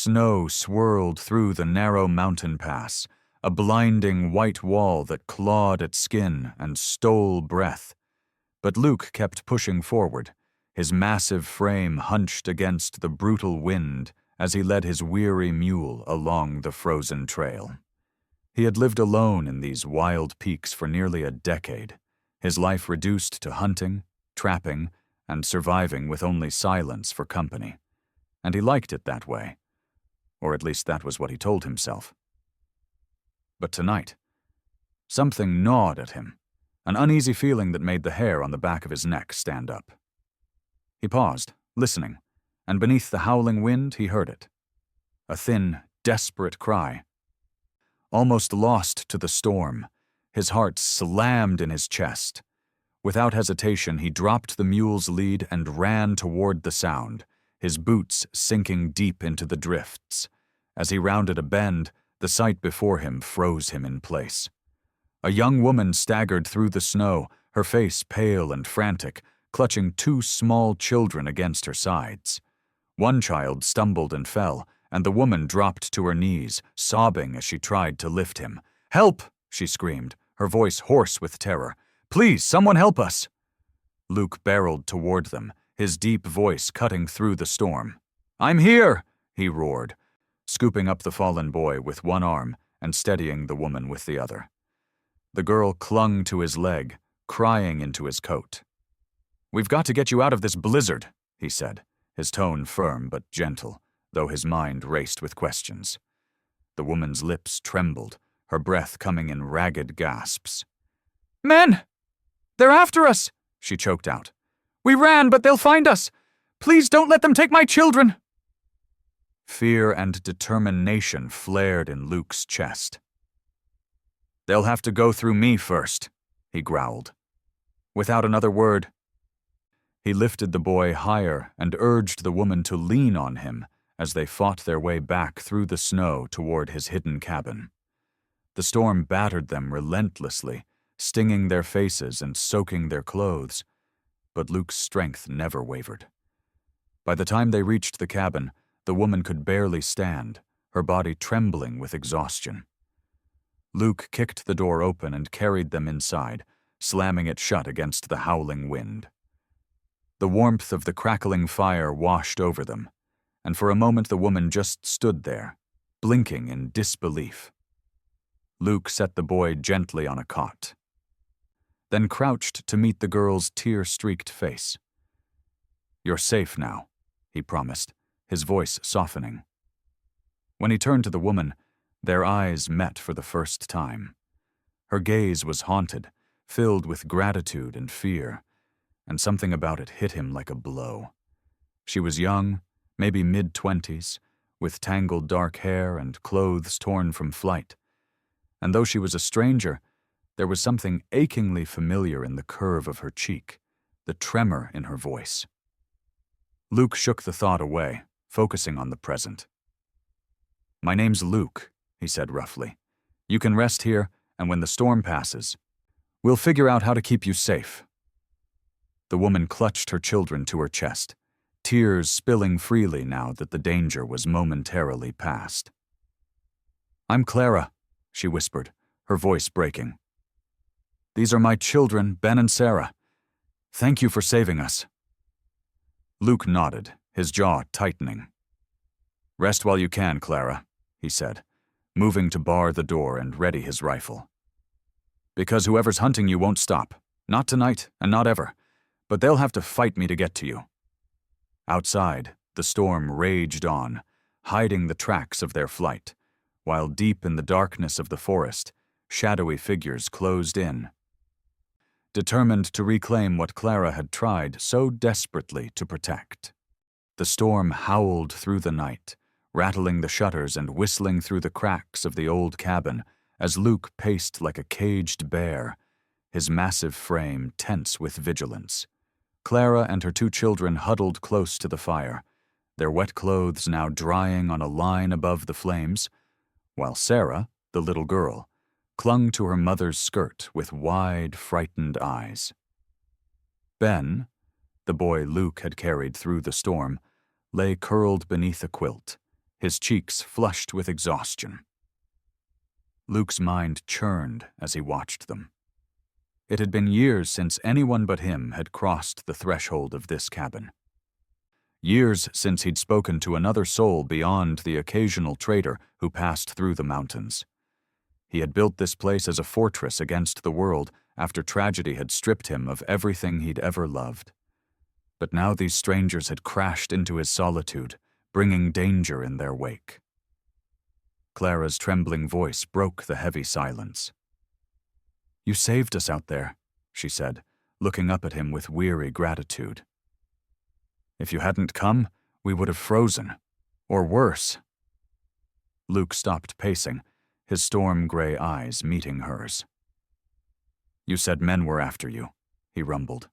Snow swirled through the narrow mountain pass, a blinding white wall that clawed at skin and stole breath. But Luke kept pushing forward, his massive frame hunched against the brutal wind as he led his weary mule along the frozen trail. He had lived alone in these wild peaks for nearly a decade, his life reduced to hunting, trapping, and surviving with only silence for company. And he liked it that way. Or at least that was what he told himself. But tonight, something gnawed at him, an uneasy feeling that made the hair on the back of his neck stand up. He paused, listening, and beneath the howling wind he heard it. A thin, desperate cry. Almost lost to the storm, his heart slammed in his chest. Without hesitation, he dropped the mule's lead and ran toward the sound, his boots sinking deep into the drifts. As he rounded a bend, the sight before him froze him in place. A young woman staggered through the snow, her face pale and frantic, clutching two small children against her sides. One child stumbled and fell, and the woman dropped to her knees, sobbing as she tried to lift him. "Help!" she screamed, her voice hoarse with terror. "Please, someone help us!" Luke barreled toward them, his deep voice cutting through the storm. "I'm here!" he roared, scooping up the fallen boy with one arm and steadying the woman with the other. The girl clung to his leg, crying into his coat. "We've got to get you out of this blizzard," he said, his tone firm but gentle, though his mind raced with questions. The woman's lips trembled, her breath coming in ragged gasps. "Men! They're after us!" she choked out. "We ran, but they'll find us! Please don't let them take my children!" Fear and determination flared in Luke's chest. "They'll have to go through me first," he growled. Without another word, he lifted the boy higher and urged the woman to lean on him as they fought their way back through the snow toward his hidden cabin. The storm battered them relentlessly, stinging their faces and soaking their clothes, but Luke's strength never wavered. By the time they reached the cabin, the woman could barely stand, her body trembling with exhaustion. Luke kicked the door open and carried them inside, slamming it shut against the howling wind. The warmth of the crackling fire washed over them, and for a moment the woman just stood there, blinking in disbelief. Luke set the boy gently on a cot, then crouched to meet the girl's tear-streaked face. "You're safe now," he promised, his voice softening. When he turned to the woman, their eyes met for the first time. Her gaze was haunted, filled with gratitude and fear, and something about it hit him like a blow. She was young, maybe mid-20s, with tangled dark hair and clothes torn from flight. And though she was a stranger, there was something achingly familiar in the curve of her cheek, the tremor in her voice. Luke shook the thought away, focusing on the present. "My name's Luke," he said roughly. "You can rest here, and when the storm passes, we'll figure out how to keep you safe." The woman clutched her children to her chest, tears spilling freely now that the danger was momentarily past. "I'm Clara," she whispered, her voice breaking. "These are my children, Ben and Sarah. Thank you for saving us." Luke nodded, his jaw tightening. "Rest while you can, Clara," he said, moving to bar the door and ready his rifle. "Because whoever's hunting you won't stop. Not tonight, and not ever. But they'll have to fight me to get to you." Outside, the storm raged on, hiding the tracks of their flight, while deep in the darkness of the forest, shadowy figures closed in. Determined to reclaim what Clara had tried so desperately to protect. The storm howled through the night, rattling the shutters and whistling through the cracks of the old cabin as Luke paced like a caged bear, his massive frame tense with vigilance. Clara and her two children huddled close to the fire, their wet clothes now drying on a line above the flames, while Sarah, the little girl, clung to her mother's skirt with wide, frightened eyes. Ben, the boy Luke had carried through the storm, lay curled beneath a quilt, his cheeks flushed with exhaustion. Luke's mind churned as he watched them. It had been years since anyone but him had crossed the threshold of this cabin. Years since he'd spoken to another soul beyond the occasional trader who passed through the mountains. He had built this place as a fortress against the world after tragedy had stripped him of everything he'd ever loved. But now these strangers had crashed into his solitude, bringing danger in their wake. Clara's trembling voice broke the heavy silence. "You saved us out there," she said, looking up at him with weary gratitude. "If you hadn't come, we would have frozen. Or worse." Luke stopped pacing, his storm-gray eyes meeting hers. "You said men were after you," he rumbled.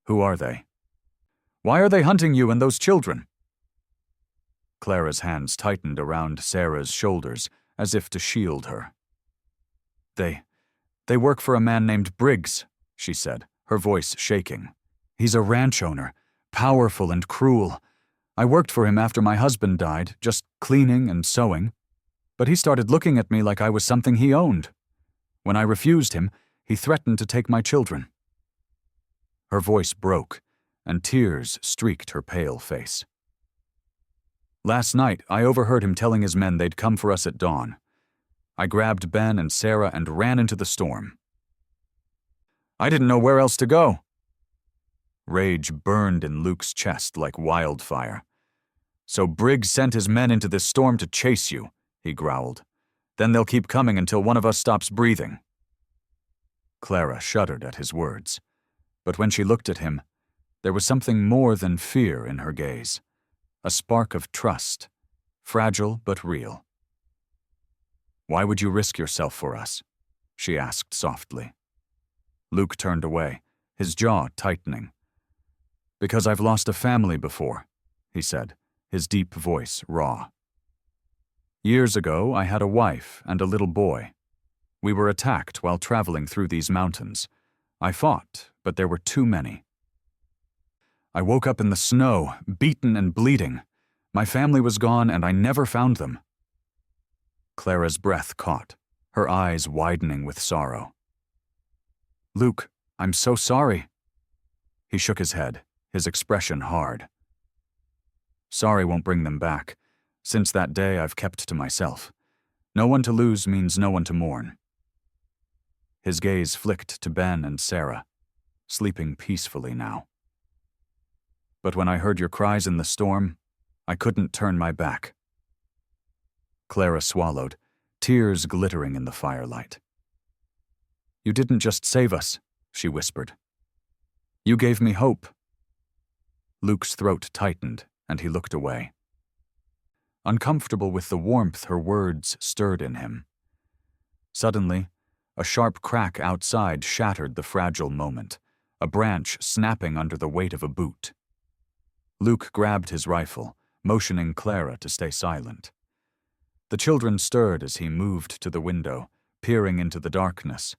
"Who are they? Why are they hunting you and those children?" Clara's hands tightened around Sarah's shoulders as if to shield her. They work for a man named Briggs," she said, her voice shaking. "He's a ranch owner, powerful and cruel. I worked for him after my husband died, just cleaning and sewing. But he started looking at me like I was something he owned. When I refused him, he threatened to take my children." Her voice broke, and tears streaked her pale face. "Last night, I overheard him telling his men they'd come for us at dawn. I grabbed Ben and Sarah and ran into the storm. I didn't know where else to go." Rage burned in Luke's chest like wildfire. "So Briggs sent his men into this storm to chase you," he growled. "Then they'll keep coming until one of us stops breathing." Clara shuddered at his words, but when she looked at him, there was something more than fear in her gaze, a spark of trust, fragile but real. "Why would you risk yourself for us?" she asked softly. Luke turned away, his jaw tightening. "Because I've lost a family before," he said, his deep voice raw. "Years ago, I had a wife and a little boy. We were attacked while traveling through these mountains. I fought, but there were too many. I woke up in the snow, beaten and bleeding. My family was gone and I never found them." Clara's breath caught, her eyes widening with sorrow. "Luke, I'm so sorry." He shook his head, his expression hard. "Sorry won't bring them back. Since that day, I've kept to myself. No one to lose means no one to mourn." His gaze flicked to Ben and Sarah, sleeping peacefully now. "But when I heard your cries in the storm, I couldn't turn my back." Clara swallowed, tears glittering in the firelight. "You didn't just save us," she whispered. "You gave me hope." Luke's throat tightened, and he looked away. Uncomfortable with the warmth her words stirred in him. Suddenly, a sharp crack outside shattered the fragile moment, a branch snapping under the weight of a boot. Luke grabbed his rifle, motioning Clara to stay silent. The children stirred as he moved to the window, peering into the darkness.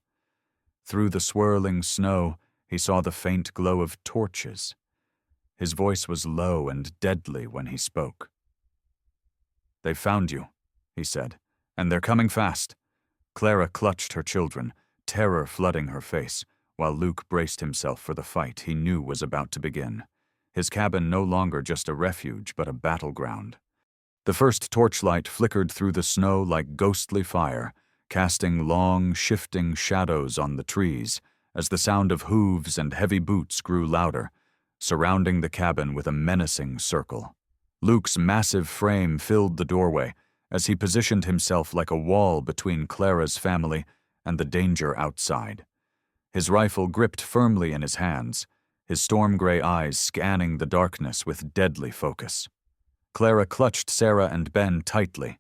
Through the swirling snow, he saw the faint glow of torches. His voice was low and deadly when he spoke. "They've found you," he said, "and they're coming fast." Clara clutched her children, terror flooding her face, while Luke braced himself for the fight he knew was about to begin. His cabin no longer just a refuge, but a battleground. The first torchlight flickered through the snow like ghostly fire, casting long, shifting shadows on the trees as the sound of hooves and heavy boots grew louder, surrounding the cabin with a menacing circle. Luke's massive frame filled the doorway as he positioned himself like a wall between Clara's family and the danger outside. His rifle gripped firmly in his hands, his storm-gray eyes scanning the darkness with deadly focus. Clara clutched Sarah and Ben tightly,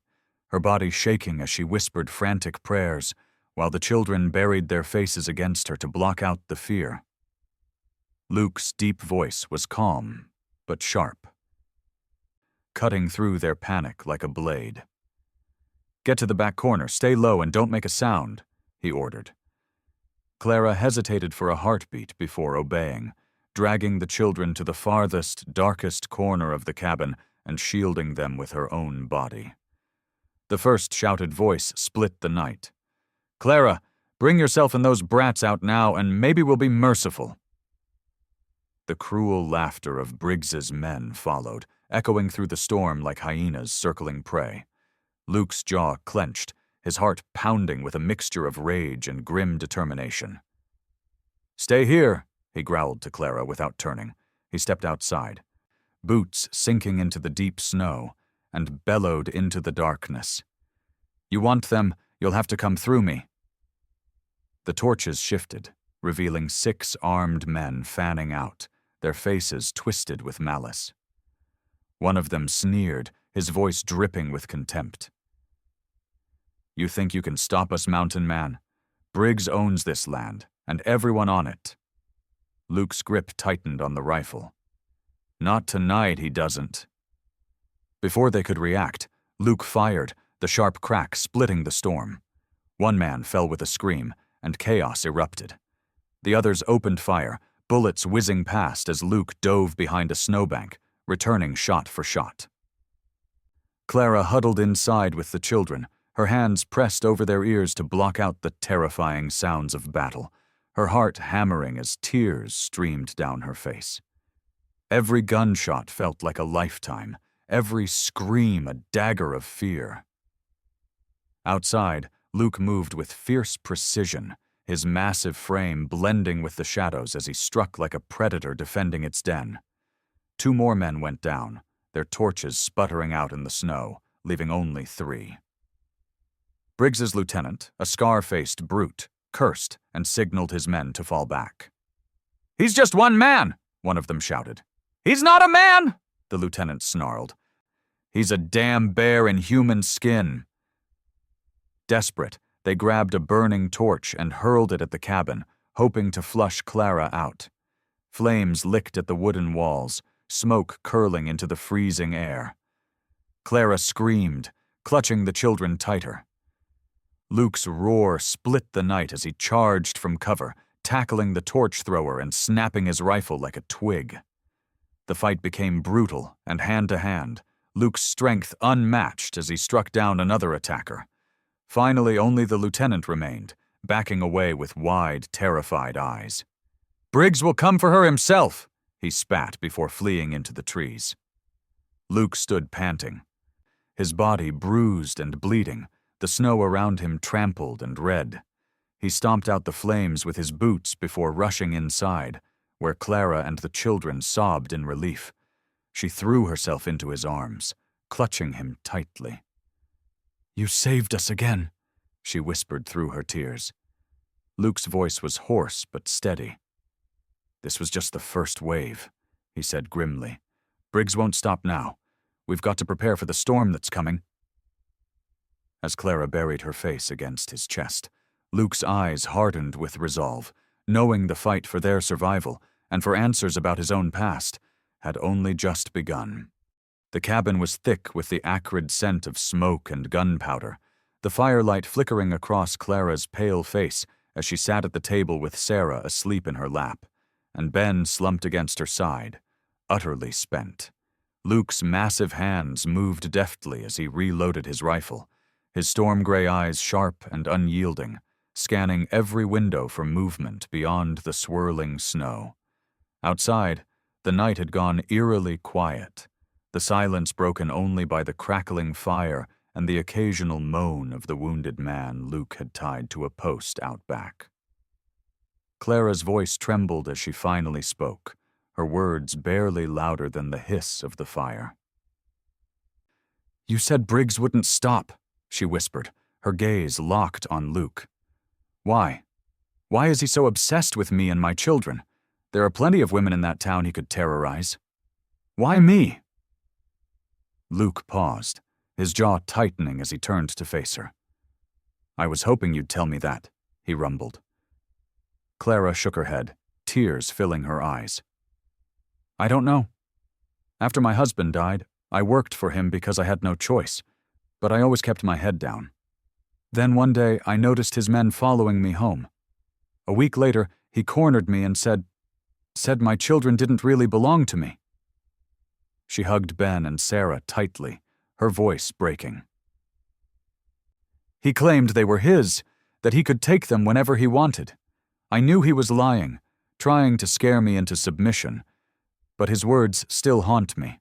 her body shaking as she whispered frantic prayers, while the children buried their faces against her to block out the fear. Luke's deep voice was calm, but sharp, cutting through their panic like a blade. "Get to the back corner, stay low, and don't make a sound," he ordered. Clara hesitated for a heartbeat before obeying, dragging the children to the farthest, darkest corner of the cabin and shielding them with her own body. The first shouted voice split the night. "Clara, bring yourself and those brats out now, and maybe we'll be merciful." The cruel laughter of Briggs's men followed, echoing through the storm like hyenas circling prey. Luke's jaw clenched, his heart pounding with a mixture of rage and grim determination. "Stay here," he growled to Clara without turning. He stepped outside, boots sinking into the deep snow, and bellowed into the darkness. "You want them, you'll have to come through me." The torches shifted, revealing 6 armed men fanning out, their faces twisted with malice. One of them sneered, his voice dripping with contempt. "You think you can stop us, mountain man? Briggs owns this land, and everyone on it." Luke's grip tightened on the rifle. "Not tonight, he doesn't." Before they could react, Luke fired, the sharp crack splitting the storm. One man fell with a scream, and chaos erupted. The others opened fire, bullets whizzing past as Luke dove behind a snowbank, returning shot for shot. Clara huddled inside with the children, her hands pressed over their ears to block out the terrifying sounds of battle, her heart hammering as tears streamed down her face. Every gunshot felt like a lifetime, every scream a dagger of fear. Outside, Luke moved with fierce precision, his massive frame blending with the shadows as he struck like a predator defending its den. 2 more men went down, their torches sputtering out in the snow, leaving only 3. Briggs's lieutenant, a scar-faced brute, cursed and signaled his men to fall back. "He's just one man," one of them shouted. "He's not a man," the lieutenant snarled. "He's a damn bear in human skin." Desperate, they grabbed a burning torch and hurled it at the cabin, hoping to flush Clara out. Flames licked at the wooden walls, smoke curling into the freezing air. Clara screamed, clutching the children tighter. Luke's roar split the night as he charged from cover, tackling the torch thrower and snapping his rifle like a twig. The fight became brutal and hand-to-hand, Luke's strength unmatched as he struck down another attacker. Finally, only the lieutenant remained, backing away with wide, terrified eyes. "Briggs will come for her himself," he spat before fleeing into the trees. Luke stood panting, his body bruised and bleeding, the snow around him trampled and red. He stomped out the flames with his boots before rushing inside, where Clara and the children sobbed in relief. She threw herself into his arms, clutching him tightly. "You saved us again," she whispered through her tears. Luke's voice was hoarse but steady. "This was just the first wave," he said grimly. "Briggs won't stop now. We've got to prepare for the storm that's coming." As Clara buried her face against his chest, Luke's eyes hardened with resolve, knowing the fight for their survival and for answers about his own past had only just begun. The cabin was thick with the acrid scent of smoke and gunpowder, the firelight flickering across Clara's pale face as she sat at the table with Sarah asleep in her lap, and Ben slumped against her side, utterly spent. Luke's massive hands moved deftly as he reloaded his rifle, his storm-gray eyes sharp and unyielding, scanning every window for movement beyond the swirling snow. Outside, the night had gone eerily quiet, the silence broken only by the crackling fire and the occasional moan of the wounded man Luke had tied to a post out back. Clara's voice trembled as she finally spoke, her words barely louder than the hiss of the fire. "You said Briggs wouldn't stop," she whispered, her gaze locked on Luke. "Why? Why is he so obsessed with me and my children? There are plenty of women in that town he could terrorize. Why me?" Luke paused, his jaw tightening as he turned to face her. "I was hoping you'd tell me that," he rumbled. Clara shook her head, tears filling her eyes. "I don't know. After my husband died, I worked for him because I had no choice, but I always kept my head down. Then one day I noticed his men following me home. A week later, he cornered me and said my children didn't really belong to me." She hugged Ben and Sarah tightly, her voice breaking. He claimed they were his, that he could take them whenever he wanted. I knew he was lying, trying to scare me into submission, but his words still haunt me."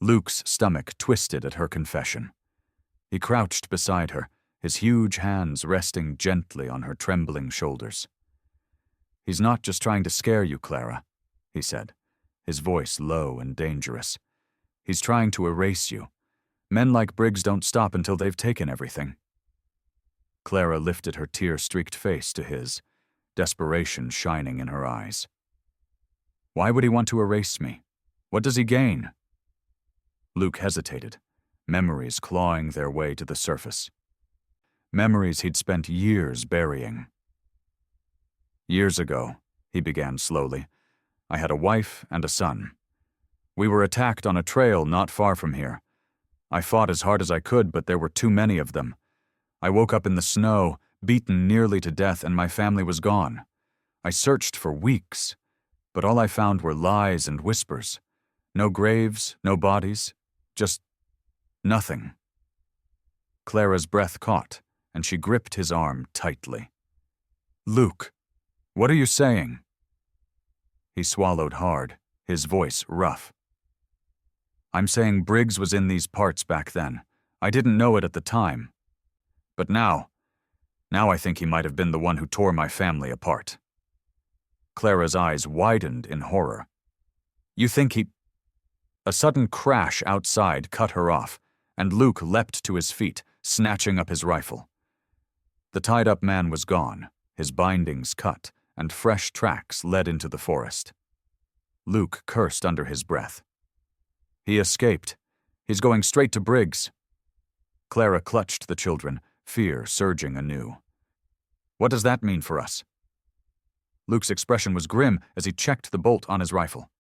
Luke's stomach twisted at her confession. He crouched beside her, his huge hands resting gently on her trembling shoulders. "He's not just trying to scare you, Clara," he said, his voice low and dangerous. "He's trying to erase you. Men like Briggs don't stop until they've taken everything." Clara lifted her tear-streaked face to his, desperation shining in her eyes. "Why would he want to erase me? What does he gain?" Luke hesitated, memories clawing their way to the surface. Memories he'd spent years burying. "Years ago," he began slowly, "I had a wife and a son. We were attacked on a trail not far from here. I fought as hard as I could, but there were too many of them. I woke up in the snow, beaten nearly to death, and my family was gone. I searched for weeks, but all I found were lies and whispers. No graves, no bodies, just nothing." Clara's breath caught, and she gripped his arm tightly. "Luke, what are you saying?" He swallowed hard, his voice rough. "I'm saying Briggs was in these parts back then. I didn't know it at the time. But now I think he might have been the one who tore my family apart." Clara's eyes widened in horror. "You think he—" A sudden crash outside cut her off, and Luke leapt to his feet, snatching up his rifle. The tied-up man was gone, his bindings cut, and fresh tracks led into the forest. Luke cursed under his breath. "He escaped. He's going straight to Briggs." Clara clutched the children, fear surging anew. "What does that mean for us?" Luke's expression was grim as he checked the bolt on his rifle.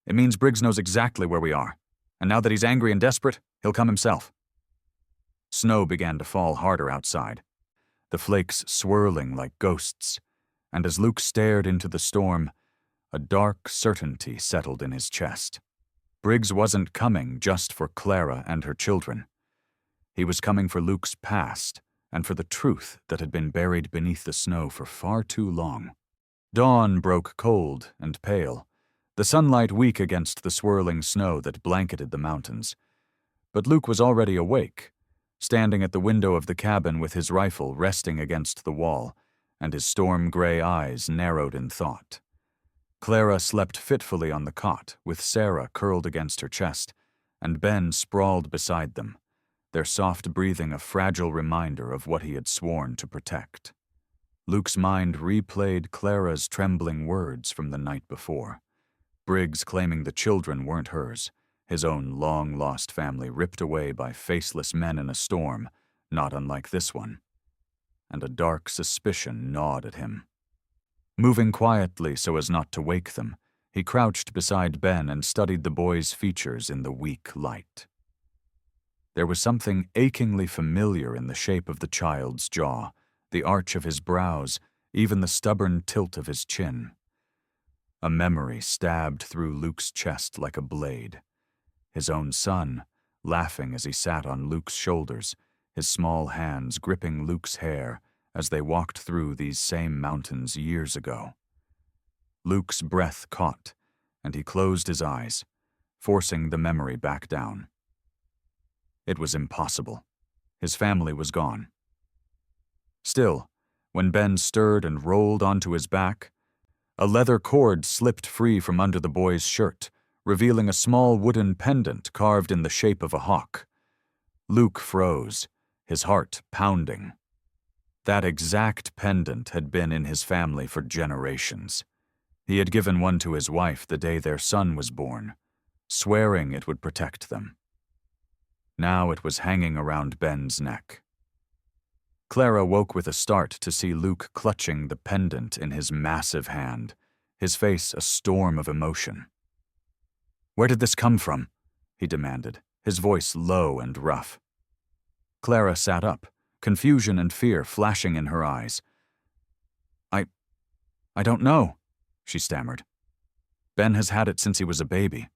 "It means Briggs knows exactly where we are, and now that he's angry and desperate, he'll come himself." Snow began to fall harder outside, the flakes swirling like ghosts, and as Luke stared into the storm, a dark certainty settled in his chest. Briggs wasn't coming just for Clara and her children. He was coming for Luke's past and for the truth that had been buried beneath the snow for far too long. Dawn broke cold and pale, the sunlight weak against the swirling snow that blanketed the mountains. But Luke was already awake, standing at the window of the cabin with his rifle resting against the wall, and his storm-gray eyes narrowed in thought. Clara slept fitfully on the cot, with Sarah curled against her chest, and Ben sprawled beside them, their soft breathing a fragile reminder of what he had sworn to protect. Luke's mind replayed Clara's trembling words from the night before. Briggs claiming the children weren't hers, his own long-lost family ripped away by faceless men in a storm, not unlike this one. And a dark suspicion gnawed at him. Moving quietly so as not to wake them, he crouched beside Ben and studied the boy's features in the weak light. There was something achingly familiar in the shape of the child's jaw, the arch of his brows, even the stubborn tilt of his chin. A memory stabbed through Luke's chest like a blade. His own son, laughing as he sat on Luke's shoulders, his small hands gripping Luke's hair as they walked through these same mountains years ago. Luke's breath caught, and he closed his eyes, forcing the memory back down. It was impossible. His family was gone. Still, when Ben stirred and rolled onto his back, a leather cord slipped free from under the boy's shirt, revealing a small wooden pendant carved in the shape of a hawk. Luke froze, his heart pounding. That exact pendant had been in his family for generations. He had given one to his wife the day their son was born, swearing it would protect them. Now it was hanging around Ben's neck. Clara woke with a start to see Luke clutching the pendant in his massive hand, his face a storm of emotion. "Where did this come from?" he demanded, his voice low and rough. Clara sat up, confusion and fear flashing in her eyes. I don't know," she stammered. "Ben has had it since he was a baby.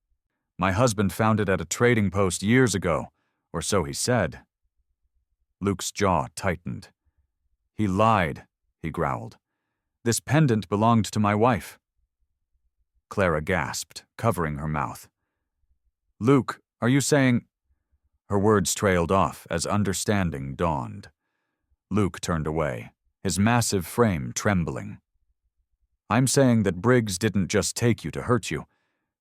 My husband found it at a trading post years ago, or so he said." Luke's jaw tightened. "He lied," he growled. "This pendant belonged to my wife." Clara gasped, covering her mouth. "Luke, are you saying—" Her words trailed off as understanding dawned. Luke turned away, his massive frame trembling. "I'm saying that Briggs didn't just take you to hurt you.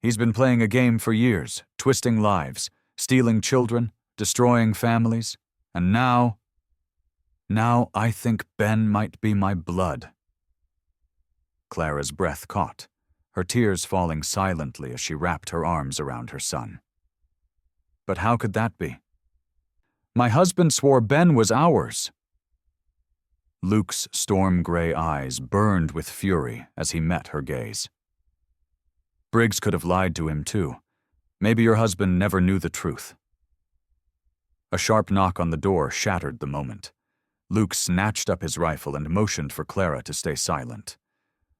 He's been playing a game for years, twisting lives, stealing children, destroying families, and now I think Ben might be my blood." Clara's breath caught, her tears falling silently as she wrapped her arms around her son. "But how could that be? My husband swore Ben was ours." Luke's storm-gray eyes burned with fury as he met her gaze. "Briggs could have lied to him too. Maybe your husband never knew the truth." A sharp knock on the door shattered the moment. Luke snatched up his rifle and motioned for Clara to stay silent.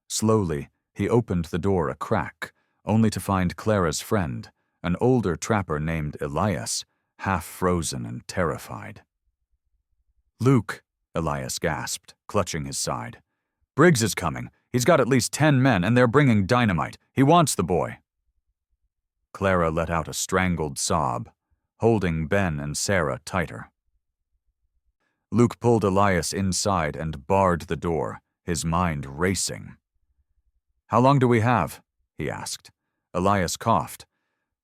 Slowly, he opened the door a crack, only to find Clara's friend, an older trapper named Elias, half frozen and terrified. "Luke," Elias gasped, clutching his side. "Briggs is coming. He's got at least 10 men, and they're bringing dynamite. He wants the boy." Clara let out a strangled sob, holding Ben and Sarah tighter. Luke pulled Elias inside and barred the door, his mind racing. "How long do we have?" he asked. Elias coughed.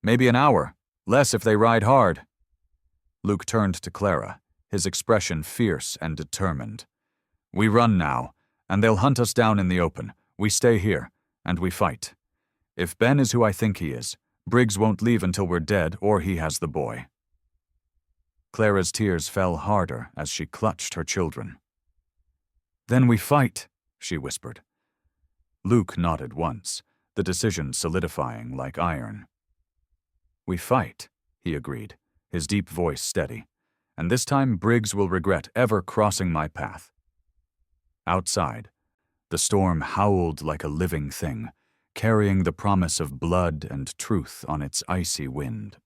"Maybe an hour. Less if they ride hard." Luke turned to Clara, his expression fierce and determined. "We run now, and they'll hunt us down in the open. We stay here, and we fight. If Ben is who I think he is, Briggs won't leave until we're dead or he has the boy." Clara's tears fell harder as she clutched her children. "Then we fight," she whispered. Luke nodded once, the decision solidifying like iron. "We fight," he agreed, his deep voice steady. "And this time Briggs will regret ever crossing my path." Outside, the storm howled like a living thing, carrying the promise of blood and truth on its icy wind.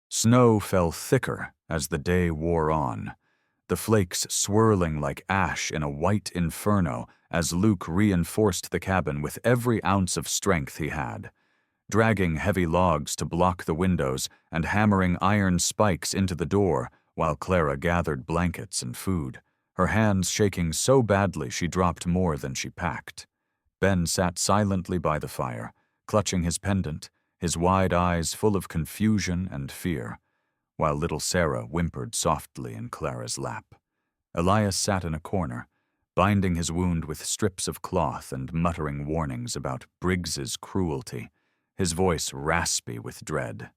Snow fell thicker as the day wore on, the flakes swirling like ash in a white inferno as Luke reinforced the cabin with every ounce of strength he had, dragging heavy logs to block the windows and hammering iron spikes into the door while Clara gathered blankets and food, her hands shaking so badly she dropped more than she packed. Ben sat silently by the fire, clutching his pendant, his wide eyes full of confusion and fear, while little Sarah whimpered softly in Clara's lap. Elias sat in a corner, binding his wound with strips of cloth and muttering warnings about Briggs's cruelty, his voice raspy with dread.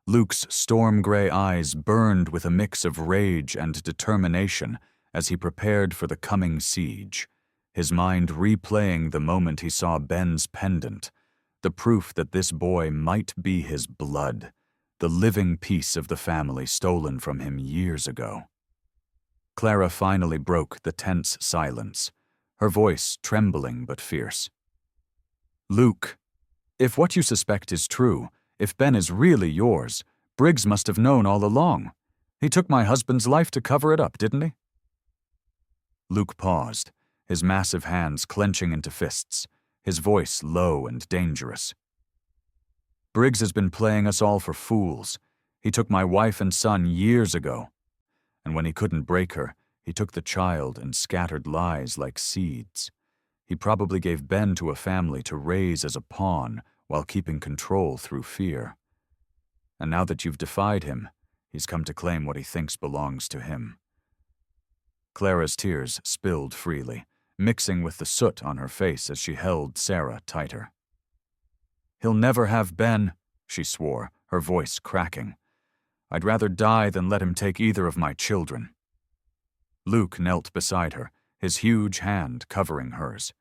Luke's storm-gray eyes burned with a mix of rage and determination as he prepared for the coming siege, his mind replaying the moment he saw Ben's pendant, the proof that this boy might be his blood, the living piece of the family stolen from him years ago. Clara finally broke the tense silence, her voice trembling but fierce. "Luke, if what you suspect is true, if Ben is really yours, Briggs must have known all along. He took my husband's life to cover it up, didn't he?" Luke paused, his massive hands clenching into fists, his voice low and dangerous. "Briggs has been playing us all for fools. He took my wife and son years ago. And when he couldn't break her, he took the child and scattered lies like seeds. He probably gave Ben to a family to raise as a pawn while keeping control through fear. And now that you've defied him, he's come to claim what he thinks belongs to him." Clara's tears spilled freely, mixing with the soot on her face as she held Sarah tighter. "He'll never have Ben," she swore, her voice cracking. "I'd rather die than let him take either of my children." Luke knelt beside her, his huge hand covering hers.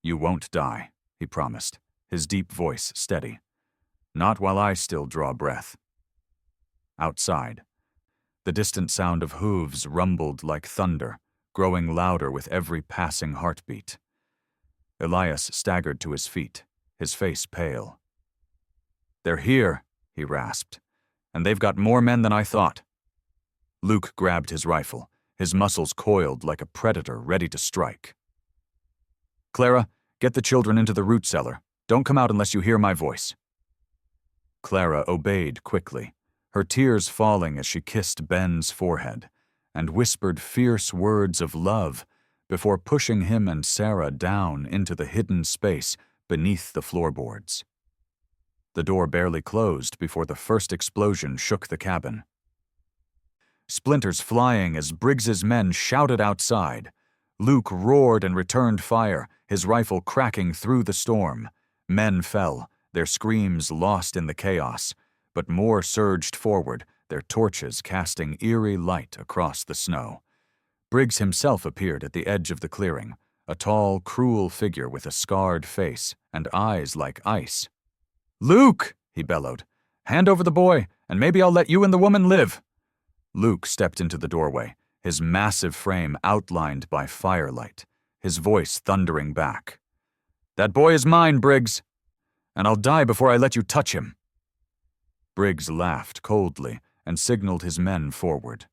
"You won't die," he promised, his deep voice steady. "Not while I still draw breath." Outside, the distant sound of hooves rumbled like thunder, growing louder with every passing heartbeat. Elias staggered to his feet, his face pale. "They're here," he rasped, "and they've got more men than I thought." Luke grabbed his rifle, his muscles coiled like a predator ready to strike. "Clara, get the children into the root cellar. Don't come out unless you hear my voice." Clara obeyed quickly, her tears falling as she kissed Ben's forehead and whispered fierce words of love before pushing him and Sarah down into the hidden space beneath the floorboards. The door barely closed before the first explosion shook the cabin. Splinters flying as Briggs's men shouted outside. Luke roared and returned fire, his rifle cracking through the storm. Men fell, their screams lost in the chaos, but more surged forward, their torches casting eerie light across the snow. Briggs himself appeared at the edge of the clearing, a tall, cruel figure with a scarred face and eyes like ice. "Luke!" he bellowed. "Hand over the boy, and maybe I'll let you and the woman live." Luke stepped into the doorway, his massive frame outlined by firelight, his voice thundering back. "That boy is mine, Briggs, and I'll die before I let you touch him." Briggs laughed coldly and signaled his men forward.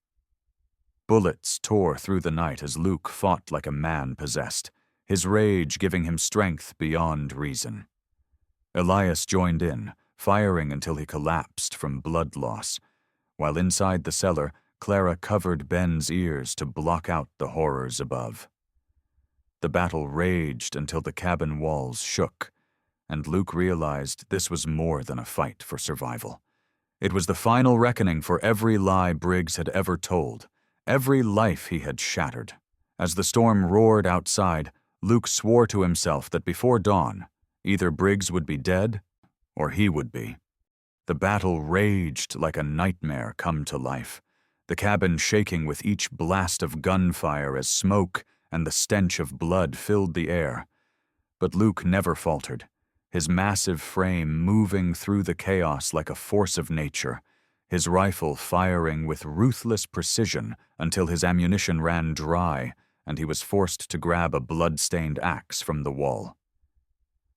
Bullets tore through the night as Luke fought like a man possessed, his rage giving him strength beyond reason. Elias joined in, firing until he collapsed from blood loss, while inside the cellar, Clara covered Ben's ears to block out the horrors above. The battle raged until the cabin walls shook, and Luke realized this was more than a fight for survival. It was the final reckoning for every lie Briggs had ever told, every life he had shattered. As the storm roared outside, Luke swore to himself that before dawn, either Briggs would be dead, or he would be. The battle raged like a nightmare come to life, the cabin shaking with each blast of gunfire as smoke and the stench of blood filled the air. But Luke never faltered, his massive frame moving through the chaos like a force of nature, his rifle firing with ruthless precision until his ammunition ran dry and he was forced to grab a blood-stained axe from the wall.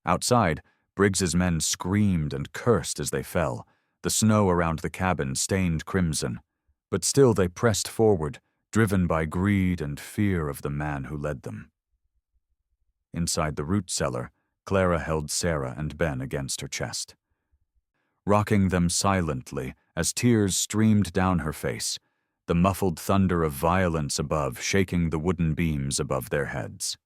Outside, Briggs's men screamed and cursed as they fell, the snow around the cabin stained crimson, but still they pressed forward, driven by greed and fear of the man who led them. Inside the root cellar, Clara held Sarah and Ben against her chest, rocking them silently as tears streamed down her face, the muffled thunder of violence above shaking the wooden beams above their heads.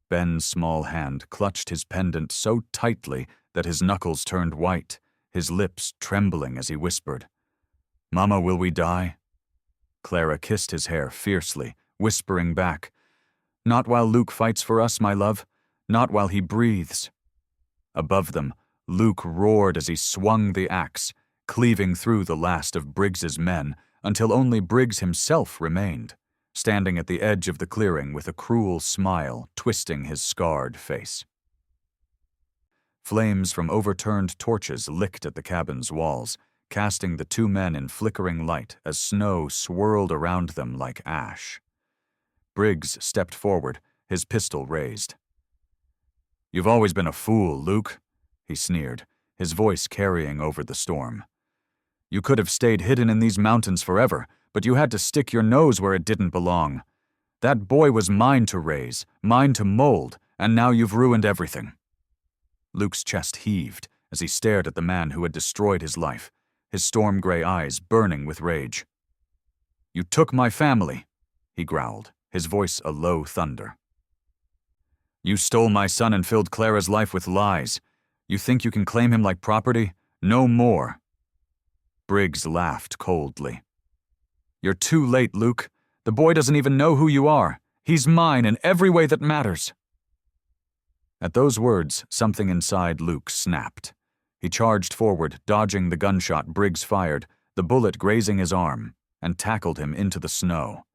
Ben's small hand clutched his pendant so tightly that his knuckles turned white, his lips trembling as he whispered, "Mama, will we die?" Clara kissed his hair fiercely, whispering back, "Not while Luke fights for us, my love. Not while he breathes." Above them, Luke roared as he swung the axe, cleaving through the last of Briggs's men until only Briggs himself remained, standing at the edge of the clearing with a cruel smile twisting his scarred face. Flames from overturned torches licked at the cabin's walls, casting the two men in flickering light as snow swirled around them like ash. Briggs stepped forward, his pistol raised. "You've always been a fool, Luke," he sneered, his voice carrying over the storm. "You could have stayed hidden in these mountains forever, but you had to stick your nose where it didn't belong. That boy was mine to raise, mine to mold, and now you've ruined everything." Luke's chest heaved as he stared at the man who had destroyed his life, his storm-gray eyes burning with rage. "You took my family," he growled, his voice a low thunder. "You stole my son and filled Clara's life with lies. You think you can claim him like property? No more." Briggs laughed coldly. "You're too late, Luke. The boy doesn't even know who you are. He's mine in every way that matters." At those words, something inside Luke snapped. He charged forward, dodging the gunshot Briggs fired, the bullet grazing his arm, and tackled him into the snow.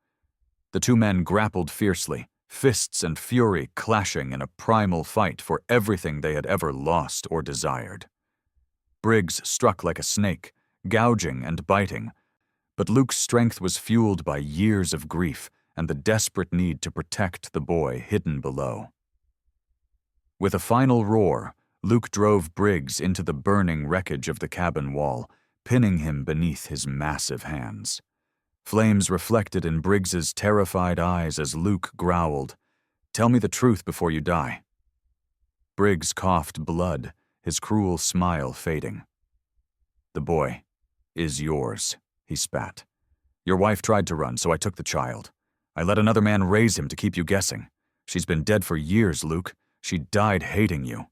The two men grappled fiercely, fists and fury clashing in a primal fight for everything they had ever lost or desired. Briggs struck like a snake, gouging and biting, but Luke's strength was fueled by years of grief and the desperate need to protect the boy hidden below. With a final roar, Luke drove Briggs into the burning wreckage of the cabin wall, pinning him beneath his massive hands. Flames reflected in Briggs's terrified eyes as Luke growled, "Tell me the truth before you die." Briggs coughed blood, his cruel smile fading. "The boy is yours," he spat. "Your wife tried to run, so I took the child. I let another man raise him to keep you guessing. She's been dead for years, Luke. She died hating you."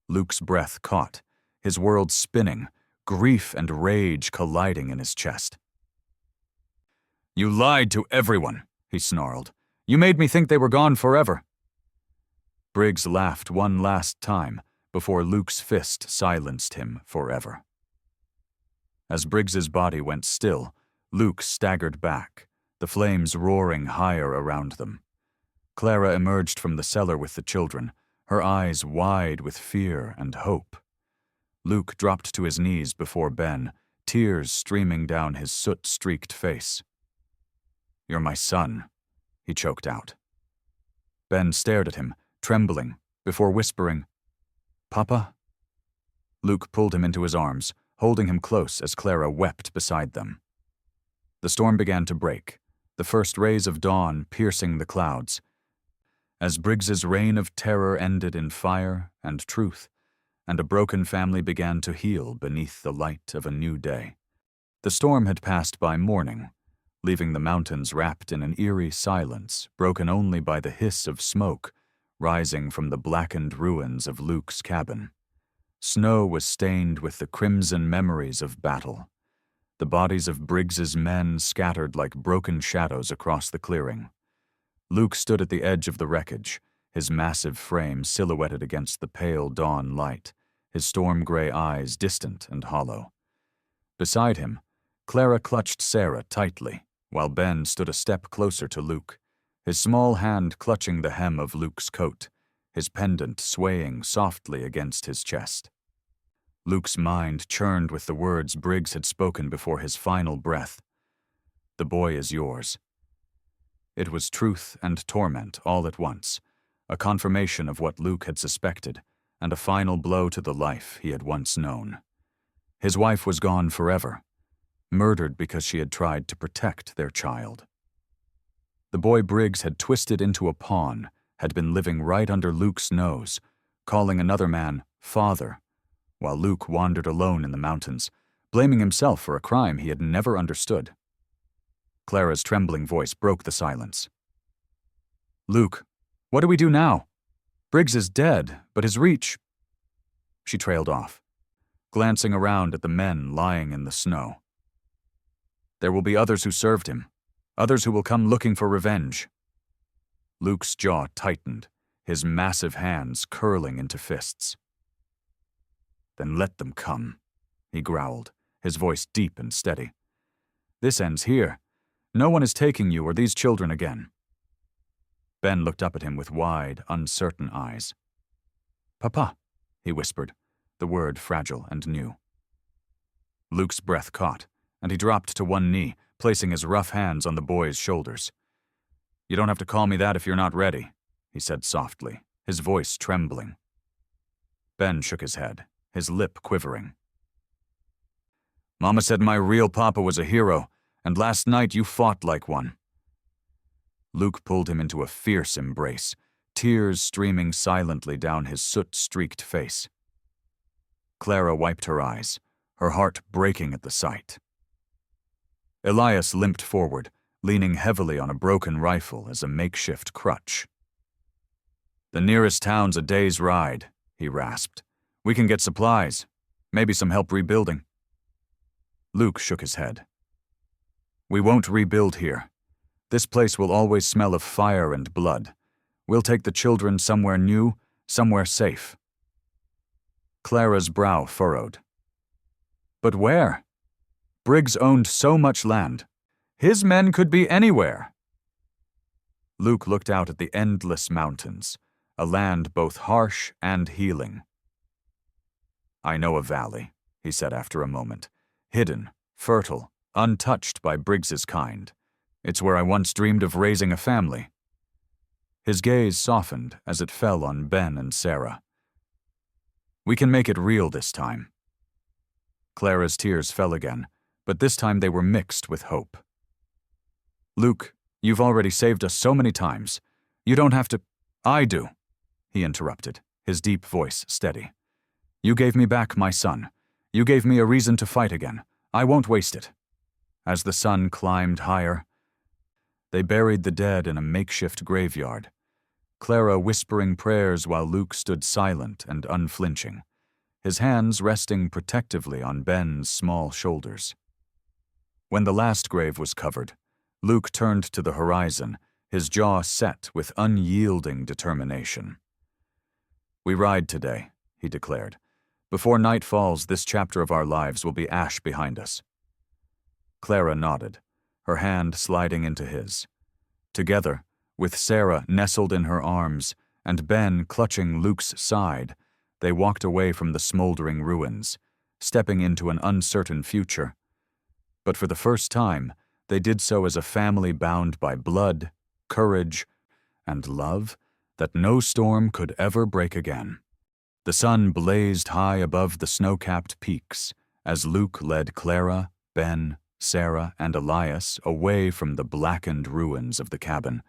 Luke's breath caught, his world spinning, grief and rage colliding in his chest. "You lied to everyone," he snarled. "You made me think they were gone forever." Briggs laughed one last time before Luke's fist silenced him forever. As Briggs's body went still, Luke staggered back, the flames roaring higher around them. Clara emerged from the cellar with the children, her eyes wide with fear and hope. Luke dropped to his knees before Ben, tears streaming down his soot-streaked face. "You're my son," he choked out. Ben stared at him, trembling, before whispering, "Papa?" Luke pulled him into his arms, holding him close as Clara wept beside them. The storm began to break, the first rays of dawn piercing the clouds. As Briggs's reign of terror ended in fire and truth, and a broken family began to heal beneath the light of a new day. The storm had passed by morning, leaving the mountains wrapped in an eerie silence broken only by the hiss of smoke rising from the blackened ruins of Luke's cabin. Snow was stained with the crimson memories of battle. The bodies of Briggs's men scattered like broken shadows across the clearing. Luke stood at the edge of the wreckage, his massive frame silhouetted against the pale dawn light, his storm-gray eyes distant and hollow. Beside him, Clara clutched Sarah tightly, while Ben stood a step closer to Luke, his small hand clutching the hem of Luke's coat, his pendant swaying softly against his chest. Luke's mind churned with the words Briggs had spoken before his final breath. "The boy is yours." It was truth and torment all at once, a confirmation of what Luke had suspected, and a final blow to the life he had once known. His wife was gone forever, murdered because she had tried to protect their child. The boy Briggs had twisted into a pawn, had been living right under Luke's nose, calling another man father, while Luke wandered alone in the mountains, blaming himself for a crime he had never understood. Clara's trembling voice broke the silence. "Luke, what do we do now? Briggs is dead, but his reach—" She trailed off, glancing around at the men lying in the snow. "There will be others who served him, others who will come looking for revenge." Luke's jaw tightened, his massive hands curling into fists. "Then let them come," he growled, his voice deep and steady. "This ends here. No one is taking you or these children again." Ben looked up at him with wide, uncertain eyes. "Papa," he whispered, the word fragile and new. Luke's breath caught, and he dropped to one knee, placing his rough hands on the boy's shoulders. "You don't have to call me that if you're not ready," he said softly, his voice trembling. Ben shook his head, his lip quivering. "Mama said my real papa was a hero, and last night you fought like one." Luke pulled him into a fierce embrace, tears streaming silently down his soot-streaked face. Clara wiped her eyes, her heart breaking at the sight. Elias limped forward, leaning heavily on a broken rifle as a makeshift crutch. "The nearest town's a day's ride," he rasped. "We can get supplies, maybe some help rebuilding." Luke shook his head. "We won't rebuild here. This place will always smell of fire and blood. We'll take the children somewhere new, somewhere safe." Clara's brow furrowed. "But where? Briggs owned so much land. His men could be anywhere." Luke looked out at the endless mountains, a land both harsh and healing. "I know a valley," he said after a moment, "hidden, fertile, untouched by Briggs's kind. It's where I once dreamed of raising a family." His gaze softened as it fell on Ben and Sarah. "We can make it real this time." Clara's tears fell again, but this time they were mixed with hope. "Luke, you've already saved us so many times. You don't have to—" "I do," he interrupted, his deep voice steady. "You gave me back my son. You gave me a reason to fight again. I won't waste it." As the sun climbed higher, they buried the dead in a makeshift graveyard, Clara whispering prayers while Luke stood silent and unflinching, his hands resting protectively on Ben's small shoulders. When the last grave was covered, Luke turned to the horizon, his jaw set with unyielding determination. "We ride today," he declared. "Before night falls, this chapter of our lives will be ash behind us." Clara nodded, her hand sliding into his. Together, with Sarah nestled in her arms and Ben clutching Luke's side, they walked away from the smoldering ruins, stepping into an uncertain future. But for the first time, they did so as a family bound by blood, courage, and love that no storm could ever break again. The sun blazed high above the snow-capped peaks as Luke led Clara, Ben, Sarah, and Elias away from the blackened ruins of the cabin,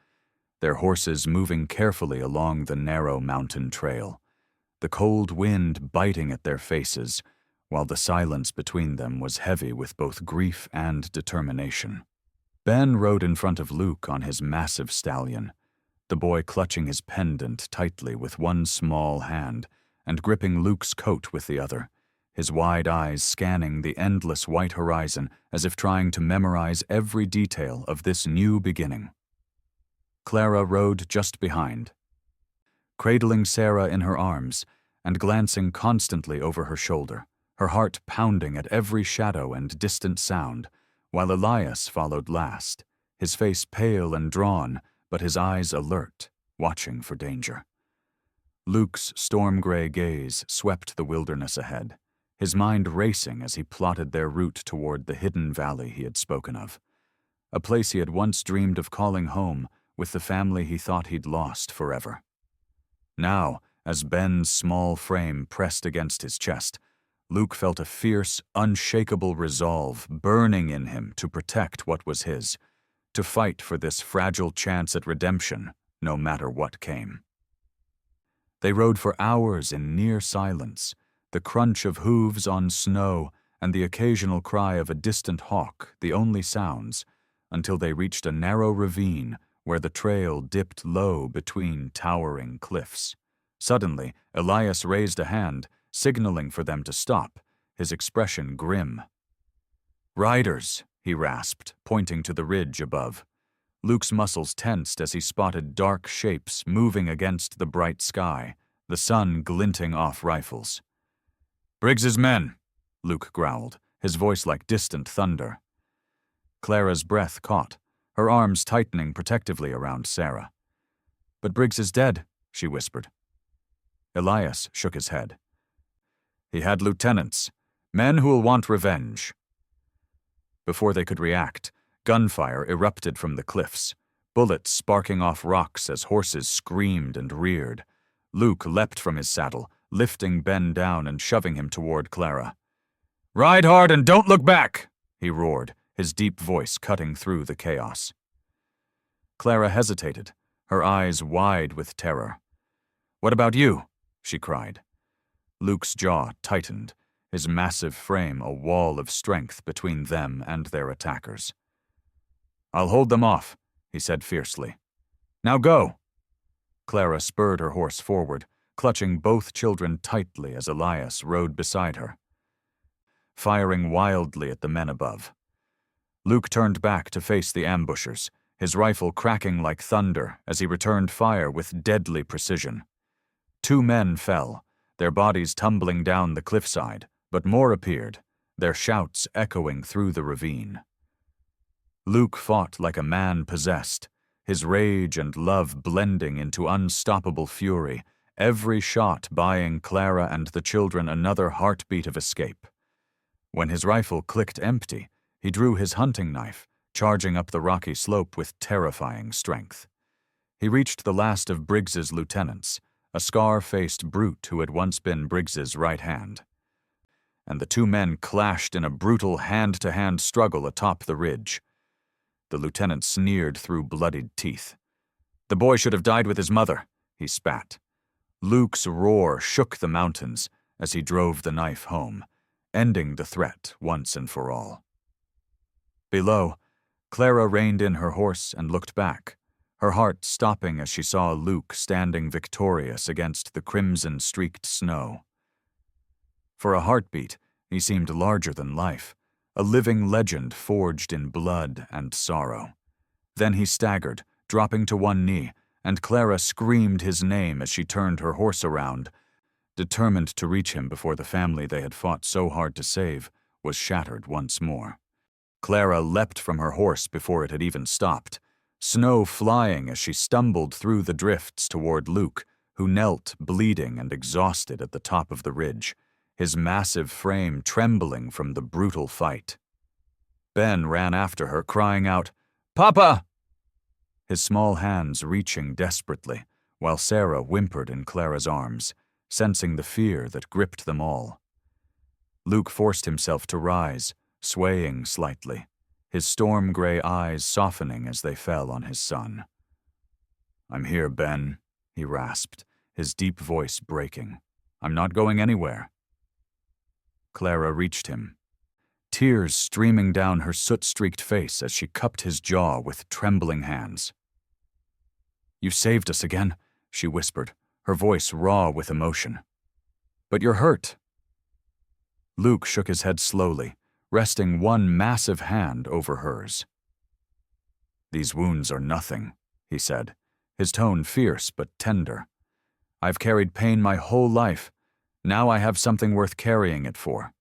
their horses moving carefully along the narrow mountain trail, the cold wind biting at their faces, while the silence between them was heavy with both grief and determination. Ben rode in front of Luke on his massive stallion, the boy clutching his pendant tightly with one small hand and gripping Luke's coat with the other, his wide eyes scanning the endless white horizon as if trying to memorize every detail of this new beginning. Clara rode just behind, cradling Sarah in her arms and glancing constantly over her shoulder, her heart pounding at every shadow and distant sound, while Elias followed last, his face pale and drawn, but his eyes alert, watching for danger. Luke's storm-gray gaze swept the wilderness ahead, his mind racing as he plotted their route toward the hidden valley he had spoken of, a place he had once dreamed of calling home with the family he thought he'd lost forever. Now, as Ben's small frame pressed against his chest, Luke felt a fierce, unshakable resolve burning in him to protect what was his, to fight for this fragile chance at redemption, no matter what came. They rode for hours in near silence, the crunch of hooves on snow and the occasional cry of a distant hawk the only sounds, until they reached a narrow ravine where the trail dipped low between towering cliffs. Suddenly, Elias raised a hand, signaling for them to stop, his expression grim. "Riders," he rasped, pointing to the ridge above. Luke's muscles tensed as he spotted dark shapes moving against the bright sky, the sun glinting off rifles. "Briggs's men," Luke growled, his voice like distant thunder. Clara's breath caught, her arms tightening protectively around Sarah. "But Briggs is dead," she whispered. Elias shook his head. "He had lieutenants, men who'll want revenge." Before they could react, gunfire erupted from the cliffs, bullets sparking off rocks as horses screamed and reared. Luke leapt from his saddle, lifting Ben down and shoving him toward Clara. "Ride hard and don't look back!" he roared, his deep voice cutting through the chaos. Clara hesitated, her eyes wide with terror. "What about you?" she cried. Luke's jaw tightened, his massive frame a wall of strength between them and their attackers. "I'll hold them off," he said fiercely. "Now go!" Clara spurred her horse forward, clutching both children tightly as Elias rode beside her, firing wildly at the men above. Luke turned back to face the ambushers, his rifle cracking like thunder as he returned fire with deadly precision. 2 men fell, their bodies tumbling down the cliffside, but more appeared, their shouts echoing through the ravine. Luke fought like a man possessed, his rage and love blending into unstoppable fury, every shot buying Clara and the children another heartbeat of escape. When his rifle clicked empty, he drew his hunting knife, charging up the rocky slope with terrifying strength. He reached the last of Briggs's lieutenants, a scar-faced brute who had once been Briggs's right hand. and the two men clashed in a brutal hand-to-hand struggle atop the ridge. The lieutenant sneered through bloodied teeth. "The boy should have died with his mother," he spat. Luke's roar shook the mountains as he drove the knife home, ending the threat once and for all. Below, Clara reined in her horse and looked back, her heart stopping as she saw Luke standing victorious against the crimson-streaked snow. For a heartbeat, he seemed larger than life, a living legend forged in blood and sorrow. Then he staggered, dropping to one knee, and Clara screamed his name as she turned her horse around, determined to reach him before the family they had fought so hard to save was shattered once more. Clara leapt from her horse before it had even stopped, snow flying as she stumbled through the drifts toward Luke, who knelt, bleeding and exhausted at the top of the ridge, his massive frame trembling from the brutal fight. Ben ran after her, crying out, "Papa!" his small hands reaching desperately, while Sarah whimpered in Clara's arms, sensing the fear that gripped them all. Luke forced himself to rise, swaying slightly, his storm-gray eyes softening as they fell on his son. "I'm here, Ben," he rasped, his deep voice breaking. "I'm not going anywhere." Clara reached him, tears streaming down her soot-streaked face as she cupped his jaw with trembling hands. "You saved us again," she whispered, her voice raw with emotion. "But you're hurt." Luke shook his head slowly, resting one massive hand over hers. "These wounds are nothing," he said, his tone fierce but tender. "I've carried pain my whole life. Now I have something worth carrying it for."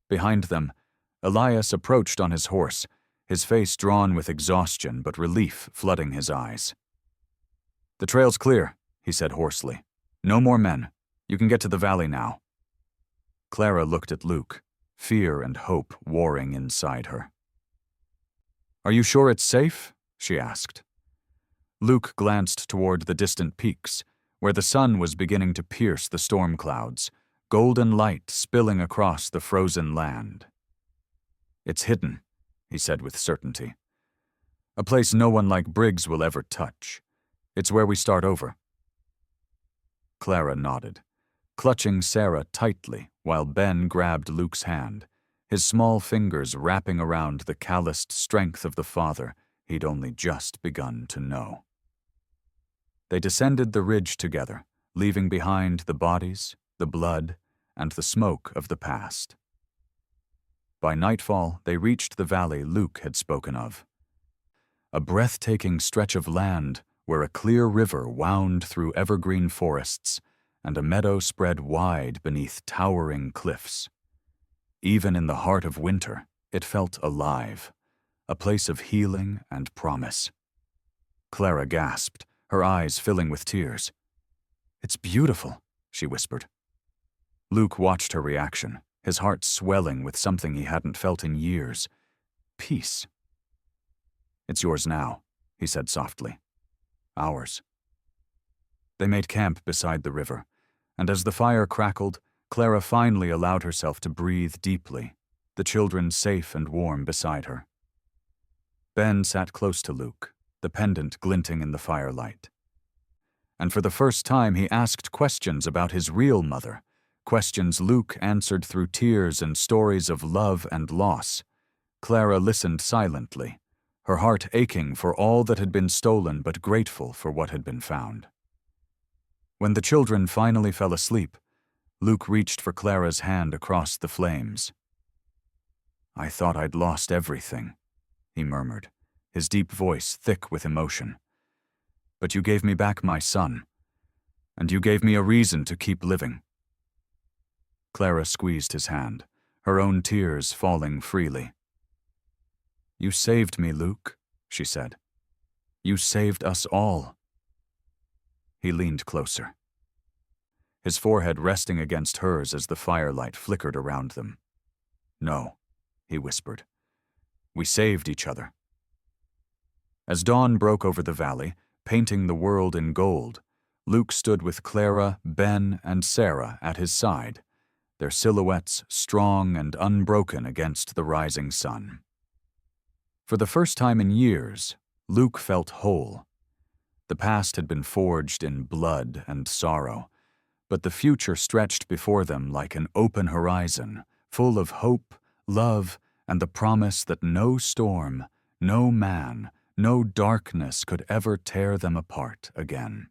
Behind them, Elias approached on his horse, his face drawn with exhaustion but relief flooding his eyes. "The trail's clear," he said hoarsely. "No more men. You can get to the valley now." Clara looked at Luke, fear and hope warring inside her. "Are you sure it's safe?" she asked. Luke glanced toward the distant peaks, where the sun was beginning to pierce the storm clouds, golden light spilling across the frozen land. "It's hidden," he said with certainty. "A place no one like Briggs will ever touch. It's where we start over." Clara nodded, clutching Sarah tightly while Ben grabbed Luke's hand, his small fingers wrapping around the calloused strength of the father he'd only just begun to know. They descended the ridge together, leaving behind the bodies, the blood, and the smoke of the past. By nightfall, they reached the valley Luke had spoken of. A breathtaking stretch of land where a clear river wound through evergreen forests and a meadow spread wide beneath towering cliffs. Even in the heart of winter, it felt alive, a place of healing and promise. Clara gasped, her eyes filling with tears. "It's beautiful," she whispered. Luke watched her reaction, his heart swelling with something he hadn't felt in years. Peace. "It's yours now," he said softly. "Ours." They made camp beside the river, and as the fire crackled, Clara finally allowed herself to breathe deeply, the children safe and warm beside her. Ben sat close to Luke, the pendant glinting in the firelight. And for the first time he asked questions about his real mother, questions Luke answered through tears and stories of love and loss. Clara listened silently, her heart aching for all that had been stolen but grateful for what had been found. When the children finally fell asleep, Luke reached for Clara's hand across the flames. "I thought I'd lost everything," he murmured, his deep voice thick with emotion. "But you gave me back my son, and you gave me a reason to keep living." Clara squeezed his hand, her own tears falling freely. "You saved me, Luke," she said. "You saved us all." He leaned closer, his forehead resting against hers as the firelight flickered around them. "No," he whispered. "We saved each other." As dawn broke over the valley, painting the world in gold, Luke stood with Clara, Ben, and Sarah at his side, their silhouettes strong and unbroken against the rising sun. For the first time in years, Luke felt whole. The past had been forged in blood and sorrow, but the future stretched before them like an open horizon, full of hope, love, and the promise that no storm, no man, no darkness could ever tear them apart again.